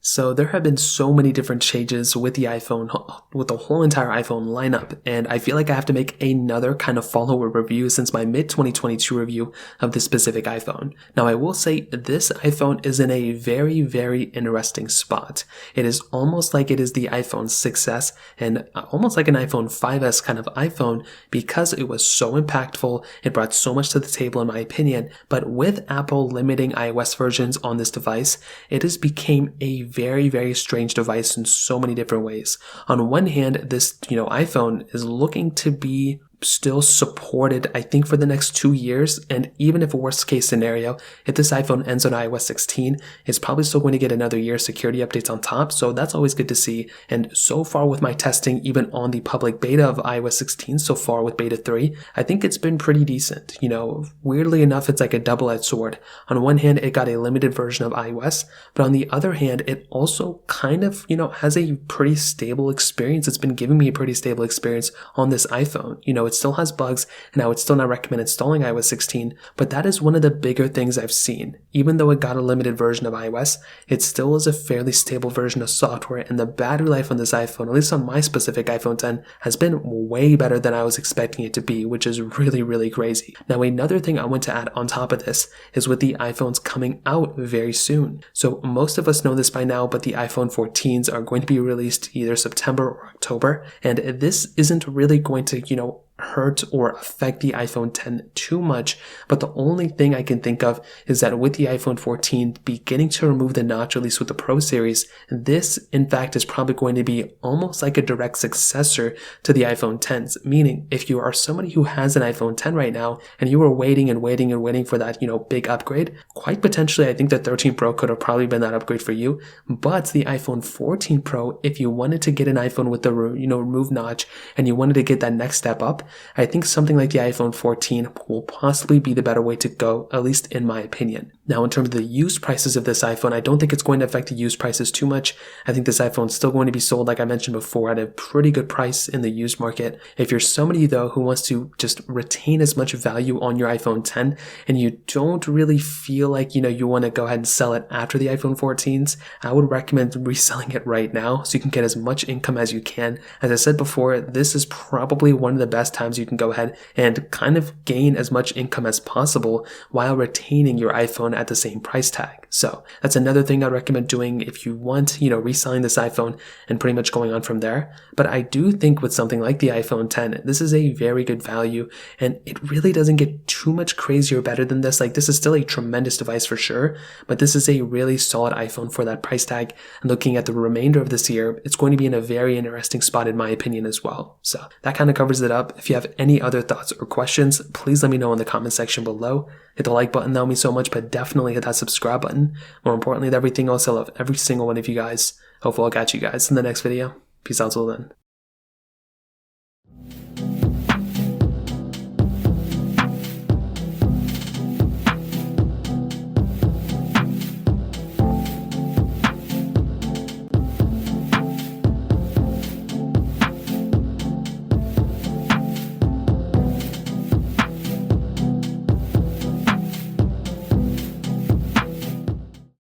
So there have been so many different changes with the iPhone, with the whole entire iPhone lineup, and I feel like I have to make another kind of follow-up review since my mid-2022 review of this specific iPhone. Now I will say this iPhone is in a very, very interesting spot. It is almost like it is the iPhone 6s and almost like an iPhone 5s kind of iPhone because it was so impactful, it brought so much to the table in my opinion, but with Apple limiting iOS versions on this device, it has become a very, very strange device in so many different ways. On one hand, this, iPhone is looking to be still supported, I think, for the next 2 years. And even if a worst case scenario, if this iPhone ends on iOS 16, it's probably still going to get another year of security updates on top. So that's always good to see. And so far with my testing, even on the public beta of iOS 16, so far with beta 3, I think it's been pretty decent. Weirdly enough, it's like a double-edged sword. On one hand, it got a limited version of iOS, but on the other hand, it also kind of, has a pretty stable experience. It's been giving me a pretty stable experience on this iPhone. It still has bugs, and I would still not recommend installing iOS 16, but that is one of the bigger things I've seen. Even though it got a limited version of iOS, it still is a fairly stable version of software, and the battery life on this iPhone, at least on my specific iPhone 10, has been way better than I was expecting it to be, which is really, really crazy. Now, another thing I want to add on top of this is with the iPhones coming out very soon. So most of us know this by now, but the iPhone 14s are going to be released either September or October, and this isn't really going to, hurt or affect the iPhone 10 too much, but the only thing I can think of is that with the iPhone 14 beginning to remove the notch, at least with the Pro series, this in fact is probably going to be almost like a direct successor to the iPhone 10s, meaning if you are somebody who has an iPhone 10 right now and you are waiting and waiting and waiting for that, big upgrade, quite potentially I think the 13 Pro could have probably been that upgrade for you, but the iPhone 14 Pro, if you wanted to get an iPhone with the remove notch and you wanted to get that next step up, I think something like the iPhone 14 will possibly be the better way to go, at least in my opinion. Now, in terms of the used prices of this iPhone, I don't think it's going to affect the used prices too much. I think this iPhone is still going to be sold, like I mentioned before, at a pretty good price in the used market. If you're somebody, though, who wants to just retain as much value on your iPhone 10 and you don't really feel like, you want to go ahead and sell it after the iPhone 14s, I would recommend reselling it right now so you can get as much income as you can. As I said before, this is probably one of the best times you can go ahead and kind of gain as much income as possible while retaining your iPhone at the same price tag. So that's another thing I recommend doing if you want, reselling this iPhone and pretty much going on from there. But I do think with something like the iPhone 10, this is a very good value and it really doesn't get too much crazier better than this. Like, this is still a tremendous device for sure, but this is a really solid iPhone for that price tag. And looking at the remainder of this year, it's going to be in a very interesting spot in my opinion as well. So that kind of covers it up. If you have any other thoughts or questions, please let me know in the comment section below. Hit the like button, that would mean so much, but definitely hit that subscribe button. More importantly than everything else, I love every single one of you guys. Hopefully I'll catch you guys in the next video. Peace out till then.